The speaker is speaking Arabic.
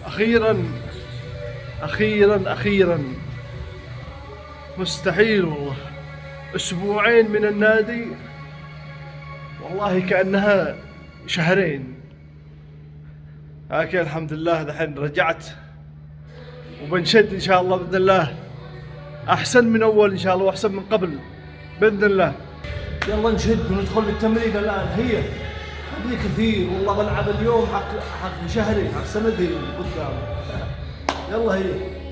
أخيرا أخيرا أخيرا. مستحيل والله، أسبوعين من النادي والله كأنها شهرين. لكن الحمد لله دحين رجعت وبنشد إن شاء الله بإذن الله، أحسن من أول إن شاء الله وأحسن من قبل بإذن الله. يلا نشد وندخل بالتمرين الآن. هي هذه كثير والله، بلعب اليوم حق شهري حق سنتين قدام. يلا هي